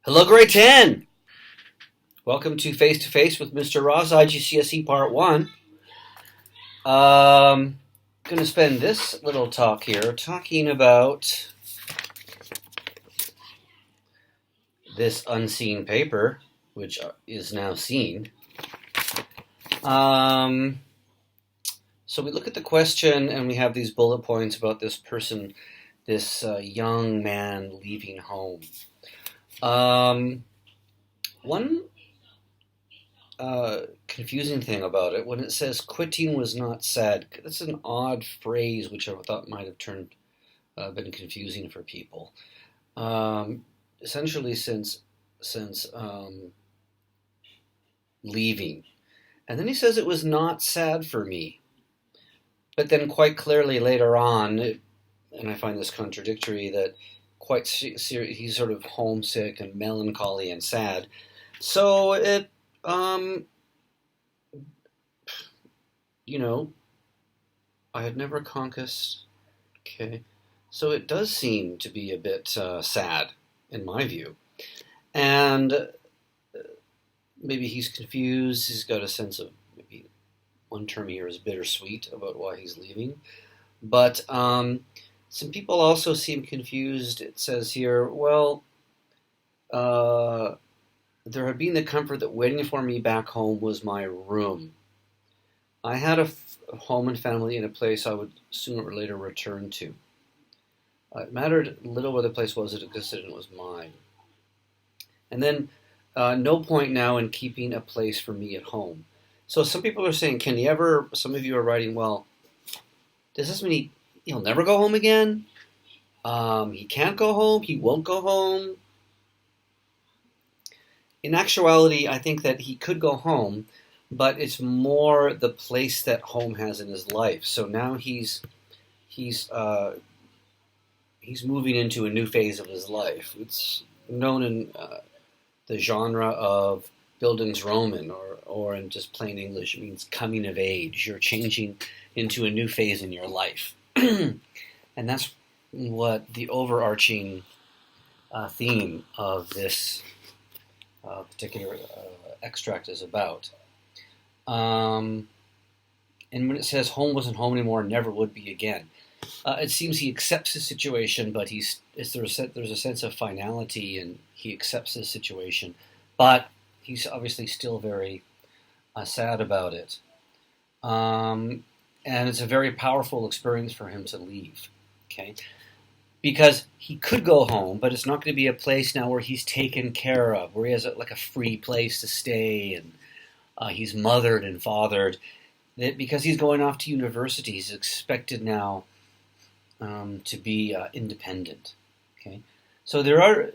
Hello, grade 10. Welcome to Face with Mr. Ross, IGCSE Part 1. Going to spend this little talk here talking about this unseen paper, which is now seen. So we look at the question and we have these bullet points about this person, this young man leaving home. One confusing thing about it, when it says quitting was not sad, that's an odd phrase which I thought might have been confusing for people. Essentially, since leaving, and then he says it was not sad for me, but then quite clearly later on, and I find this contradictory, that he's sort of homesick and melancholy and sad. So it I had never concussed. Okay, so it does seem to be a bit sad, in my view. And maybe he's confused. He's got a sense of, maybe one term here is bittersweet about why he's leaving. But some people also seem confused. It says here, well, there had been the comfort that waiting for me back home was my room. I had a home and family in a place I would sooner or later return to. It mattered little where the place was, it existed and it was mine. And then, no point now in keeping a place for me at home. So some people are saying, some of you are writing, well, does this mean he'll never go home again? He can't go home, he won't go home. In actuality, I think that he could go home, but it's more the place that home has in his life. So now he's moving into a new phase of his life. It's known in the genre of Bildungsroman, or in just plain English, it means coming of age. You're changing into a new phase in your life. And that's what the overarching theme of this particular extract is about. And when it says home wasn't home anymore, never would be again, it seems he accepts his situation, but there's a sense of finality, and he accepts his situation, but he's obviously still very sad about it. And it's a very powerful experience for him to leave. Okay. Because he could go home, but it's not going to be a place now where he's taken care of, where he has a free place to stay, and he's mothered and fathered. Because he's going off to university, he's expected now to be independent. Okay, so there are,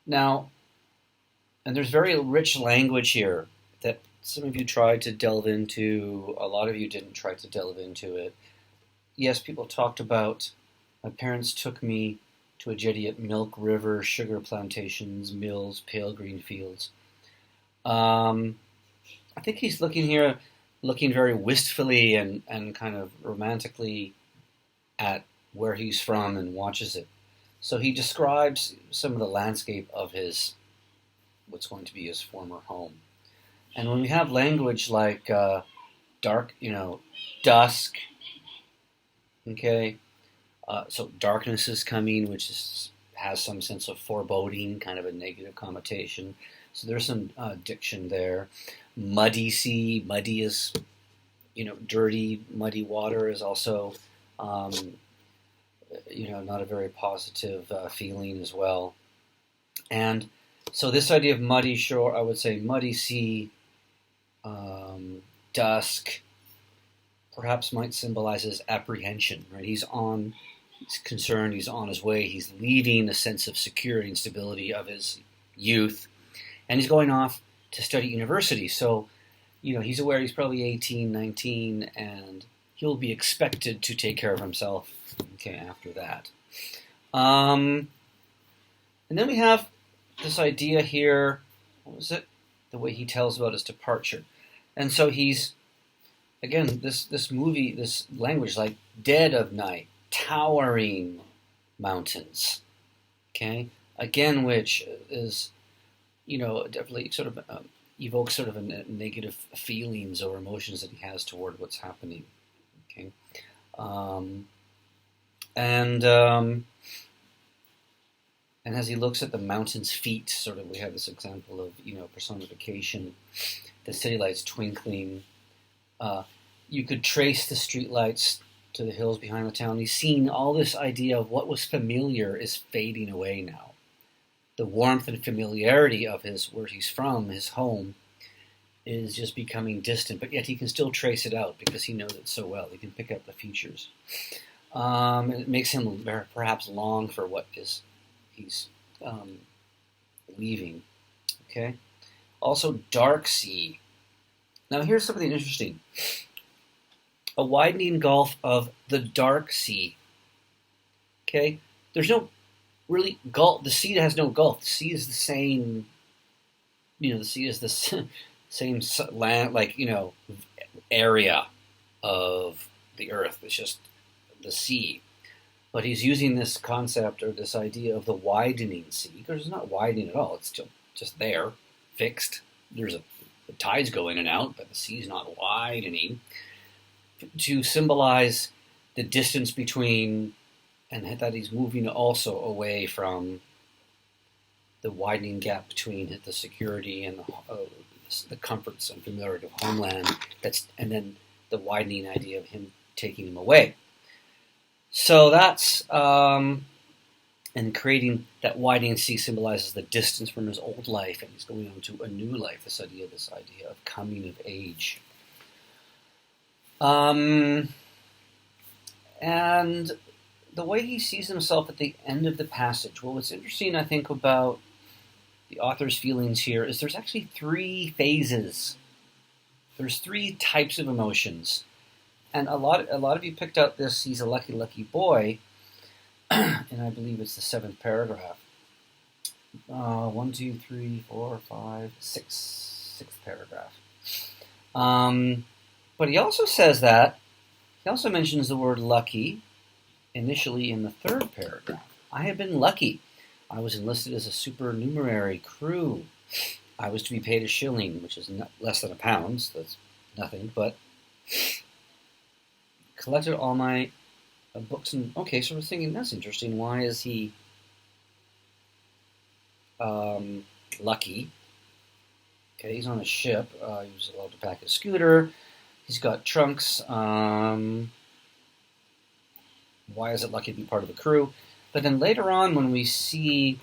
now, and there's very rich language here that some of you tried to delve into. A lot of you didn't try to delve into it. Yes, people talked about, my parents took me to a jetty at Milk River, sugar plantations, mills, pale green fields. I think he's looking very wistfully and kind of romantically at where he's from and watches it. So he describes some of the landscape of what's going to be his former home. And when we have language like dark, dusk, okay, so darkness is coming, which has some sense of foreboding, kind of a negative connotation. So there's some diction there. Muddy sea, muddy is, dirty, muddy water is also, not a very positive feeling as well. And so this idea of muddy shore, I would say muddy sea, dusk, perhaps might symbolize his apprehension, right? He's concerned, he's on his way, he's leaving a sense of security and stability of his youth, and he's going off to study university. So, he's aware he's probably 18, 19, and he'll be expected to take care of himself, okay, after that. And then we have this idea here, what was it? The way he tells about his departure. And so he's, again, this language, like dead of night, towering mountains, okay? again, which is, definitely sort of evokes sort of a negative feelings or emotions that he has toward what's happening. Okay, um, and and as he looks at the mountain's feet, sort of, we have this example of personification, the city lights twinkling. Uh, you could trace the street lights to the hills behind the town. He's seen all this idea of what was familiar is fading away now. The warmth and familiarity of where he's from, his home, is just becoming distant, but yet he can still trace it out because he knows it so well. He can pick up the features. And it makes him perhaps long for what he's leaving. Okay. Also, dark sea. Now, here's something interesting. A widening gulf of the dark sea. Okay, there's no really gulf. The sea has no gulf. The sea is the same. The sea is the same land, area of the earth. It's just the sea. But he's using this concept or this idea of the widening sea, because it's not widening at all. It's still just there, fixed. The tides go in and out, but the sea's not widening, to symbolize the distance between, and that he's moving also away from the widening gap between the security and the comforts and familiarity of homeland. And then the widening idea of him taking him away. So that's and creating that widening sea symbolizes the distance from his old life, and he's going on to a new life. This idea of coming of age. And the way he sees himself at the end of the passage. Well, what's interesting, I think, about the author's feelings here is there's actually 3 phases. There's 3 types of emotions. And a lot of you picked out this, he's a lucky, lucky boy, and I believe it's the 7th paragraph. 1, 2, 3, 4, 5, 6. 6th paragraph. But he also says that, he also mentions the word lucky initially in the 3rd paragraph. I have been lucky. I was enlisted as a supernumerary crew. I was to be paid a shilling, which is less than £1. So that's nothing, but collected all my books and... Okay, so I was thinking, that's interesting. Why is he lucky? Okay, he's on a ship. He was allowed to pack his scooter. He's got trunks. Why is it lucky to be part of the crew? But then later on, when we see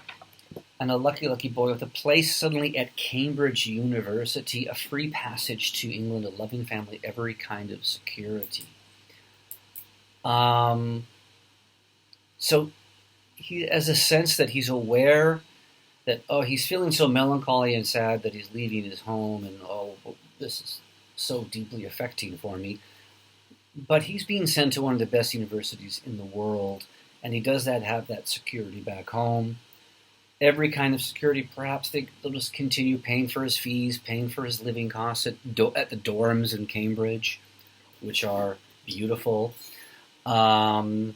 a lucky, lucky boy with a place suddenly at Cambridge University, a free passage to England, a loving family, every kind of security. So he has a sense that he's aware that, he's feeling so melancholy and sad that he's leaving his home, and this is so deeply affecting for me. But he's being sent to one of the best universities in the world, and he does have that security back home. Every kind of security. Perhaps they'll just continue paying for his fees, paying for his living costs at the dorms in Cambridge, which are beautiful. And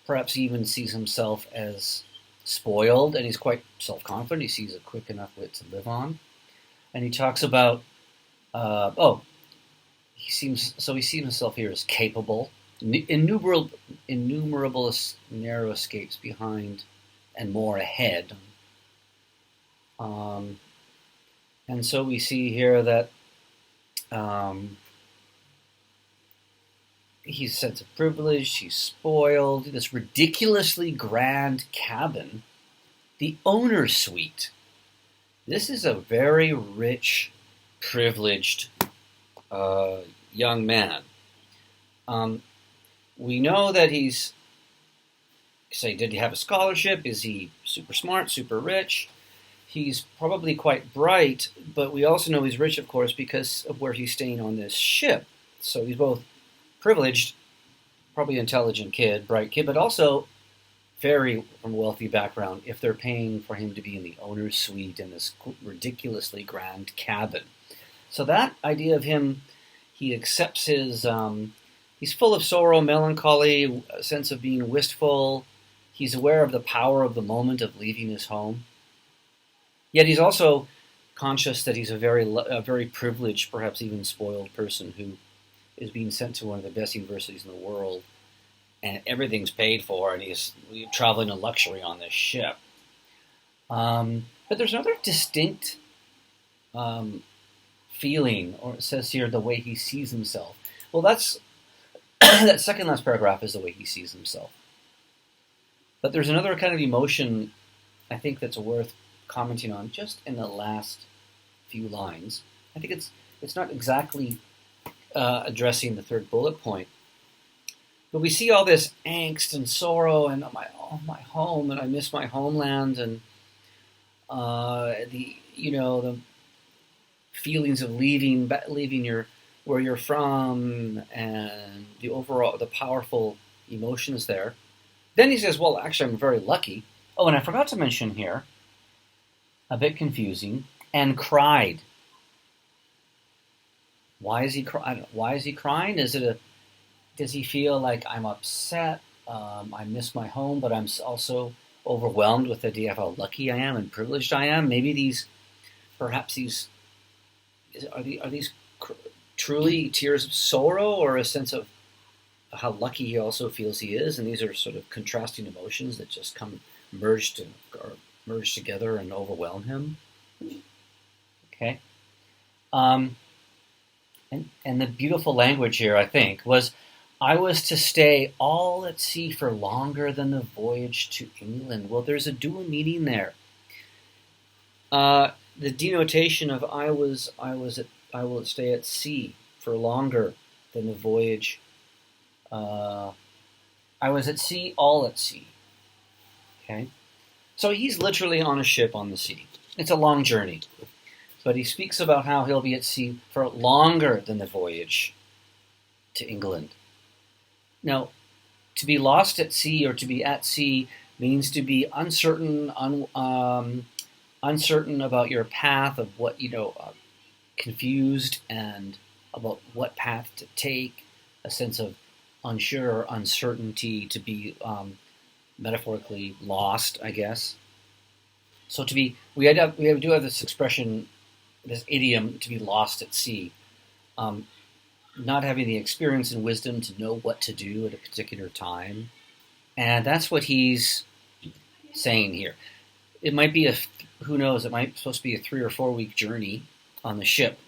perhaps he even sees himself as spoiled, and he's quite self-confident. He sees a quick enough wit to live on. And he talks about, he sees himself here as capable, innumerable narrow escapes behind and more ahead. And so we see here that he's sense of privilege, he's spoiled, this ridiculously grand cabin, the owner's suite. This is a very rich, privileged young man. We know that did he have a scholarship? Is he super smart, super rich? He's probably quite bright, but we also know he's rich, of course, because of where he's staying on this ship. So he's both privileged, probably intelligent kid, bright kid, but also very from a wealthy background if they're paying for him to be in the owner's suite in this ridiculously grand cabin. So that idea of him, he accepts his, he's full of sorrow, melancholy, a sense of being wistful, He's aware of the power of the moment of leaving his home. Yet he's also conscious that he's a very privileged, perhaps even spoiled person who is being sent to one of the best universities in the world, and everything's paid for, and he's traveling in luxury on this ship. But there's another distinct feeling, or it says here, the way he sees himself. Well, that's that second last paragraph is the way he sees himself. But there's another kind of emotion, I think, that's worth commenting on just in the last few lines. I think it's not exactly addressing the third bullet point, but we see all this angst and sorrow and my home, and I miss my homeland, and the feelings of leaving where you're from, and the powerful emotions there. Then he says, well, actually, I'm very lucky. Oh, and I forgot to mention here, a bit confusing, and cried. Why is he crying? Does he feel like I'm upset? I miss my home, but I'm also overwhelmed with the idea of how lucky I am and privileged I am. Maybe are these truly tears of sorrow, or a sense of how lucky he also feels he is, and these are sort of contrasting emotions that just merge together and overwhelm him. Okay, and the beautiful language here, I think, was, I was to stay all at sea for longer than the voyage to England. Well, there's a dual meaning there. The denotation of I will stay at sea for longer than the voyage. I was at sea, all at sea. Okay? So he's literally on a ship on the sea. It's a long journey. But he speaks about how he'll be at sea for longer than the voyage to England. Now, to be lost at sea, or to be at sea, means to be uncertain, uncertain about your path, of what, confused, and about what path to take, a sense of unsure or uncertainty, to be metaphorically lost, I guess. So we do have this expression, this idiom, to be lost at sea. Not having the experience and wisdom to know what to do at a particular time. And that's what he's saying here. It might be who knows, it might be supposed to be a 3 or 4 week journey on the ship,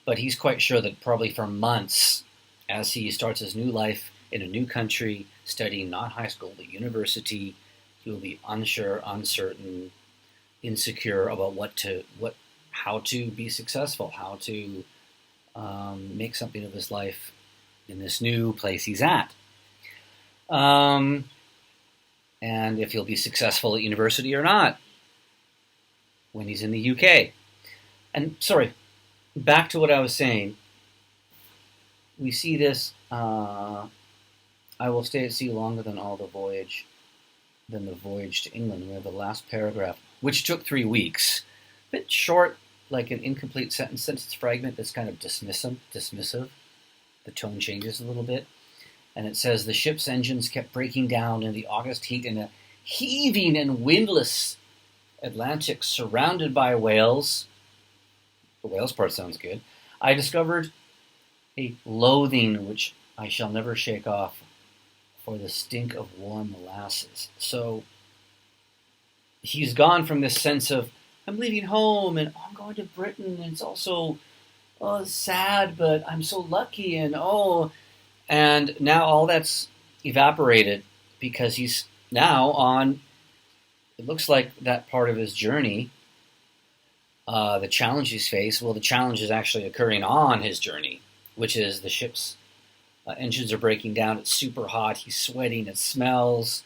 but he's quite sure that probably for months, as he starts his new life in a new country, studying not high school but university, he will be unsure, uncertain, insecure about how to be successful, how to make something of his life in this new place he's at. And if he'll be successful at university or not when he's in the UK. And, back to what I was saying. We see this, I will stay at sea longer than the voyage to England. We have the last paragraph, which took 3 weeks. A bit short, like an incomplete sentence fragment that's kind of dismissive. The tone changes a little bit. And it says, the ship's engines kept breaking down in the August heat in a heaving and windless Atlantic surrounded by whales. The whales part sounds good. I discovered a loathing which I shall never shake off for the stink of warm molasses. So he's gone from this sense of, I'm leaving home, and I'm going to Britain, and it's also sad, but I'm so lucky, and now all that's evaporated because he's now on, it looks like that part of his journey, the challenge he's faced, the challenge is actually occurring on his journey, which is the ship's engines are breaking down, it's super hot, he's sweating, it smells,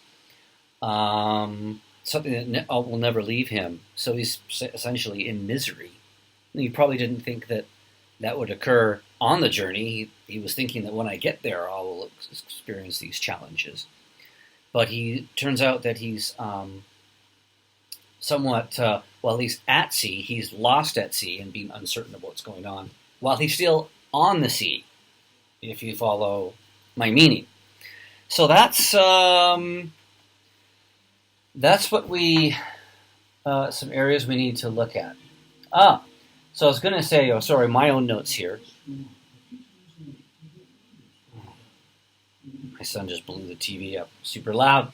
something that will never leave him. So he's essentially in misery. And he probably didn't think that would occur on the journey. He was thinking that when I get there, I will experience these challenges. But he turns out that he's somewhat, while he's at sea, he's lost at sea and being uncertain of what's going on, while he's still on the sea, if you follow my meaning. So that's that's what we, some areas we need to look at. So I was going to say, oh, sorry, my own notes here. My son just blew the TV up super loud.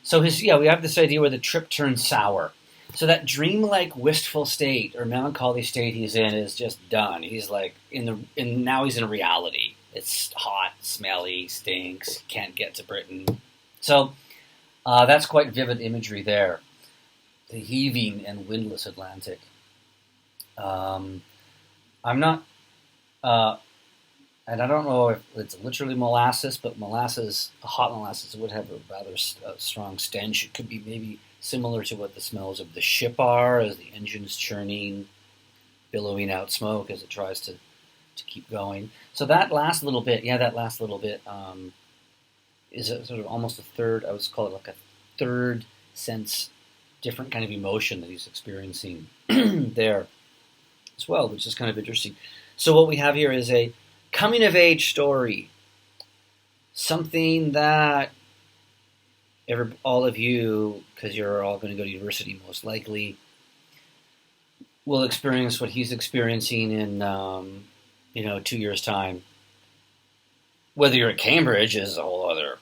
So we have this idea where the trip turns sour. So that dreamlike, wistful state or melancholy state he's in is just done. He's like now he's in reality. It's hot, smelly, stinks. Can't get to Britain. So that's quite vivid imagery there. The heaving and windless Atlantic. I'm not, and I don't know if it's literally molasses, but hot molasses would have a rather strong stench. It could be maybe similar to what the smells of the ship are, as the engine's churning, billowing out smoke as it tries to keep going. So that last little bit, is a sort of almost a third, I would call it like a third sense, different kind of emotion that he's experiencing there as well, which is kind of interesting. So what we have here is a coming-of-age story, something that all of you, because you're all going to go to university most likely, will experience what he's experiencing in 2 years' time. Whether you're at Cambridge is a whole other,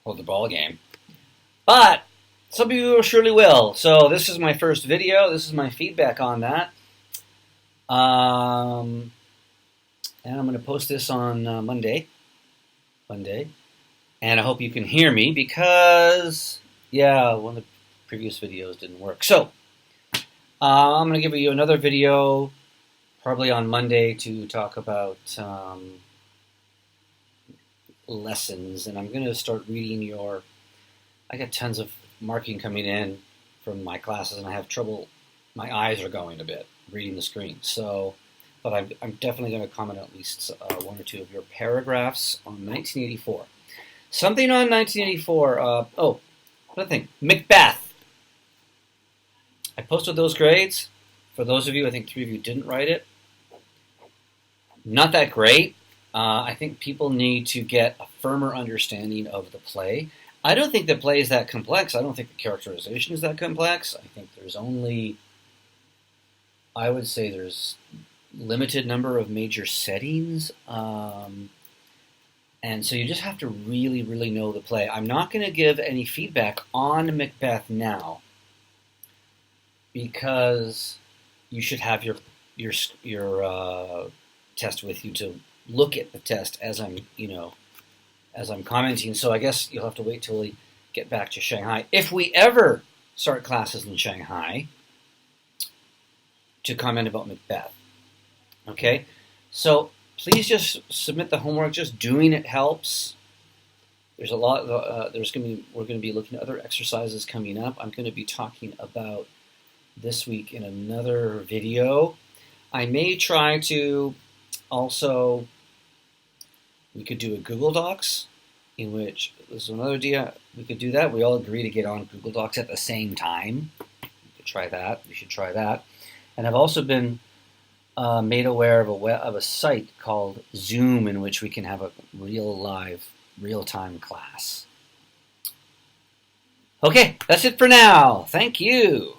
whole other ball game. But some of you surely will. So this is my first video. This is my feedback on that. And I'm going to post this on Monday. And I hope you can hear me because, one of the previous videos didn't work. So I'm going to give you another video probably on Monday to talk about lessons. And I'm going to start reading I got tons of marking coming in from my classes, and I have trouble. My eyes are going a bit reading the screen. So, but I'm definitely going to comment on at least one or two of your paragraphs on 1984. Something on 1984. Another thing. Macbeth. I posted those grades. For those of you, I think 3 of you didn't write it. Not that great. I think people need to get a firmer understanding of the play. I don't think the play is that complex. I don't think the characterization is that complex. I think I would say there's limited number of major settings. And so you just have to really, really know the play. I'm not going to give any feedback on Macbeth now because you should have your test with you to look at the test as I'm commenting. So I guess you'll have to wait till we get back to Shanghai, if we ever start classes in Shanghai, to comment about Macbeth. Okay, so please just submit the homework. Just doing it helps. There's a lot. We're going to be looking at other exercises coming up. I'm going to be talking about this week in another video. I may try to also. We could do a Google Docs, in which this is another idea. We could do that. We all agree to get on Google Docs at the same time. We could try that. We should try that. And I've also been made aware of a site called Zoom, in which we can have a real-time class. Okay, that's it for now. Thank you.